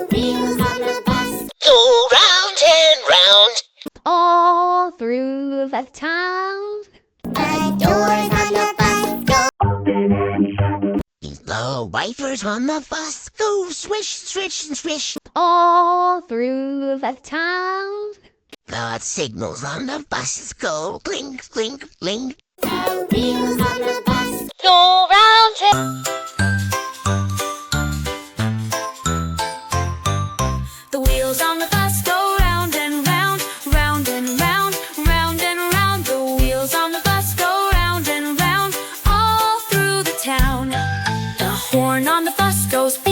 The wheels on the bus go round and round all through the town. The doors on the bus go. The wipers on the bus go swish, swish, and swish all through the town. The signals on the buses go clink, clink, clink. The wheels on the bus go round and The wheels on the bus go round and round, round and round, round and round. The wheels on the bus go round and round, all through the town. The horn on the bus goes beep,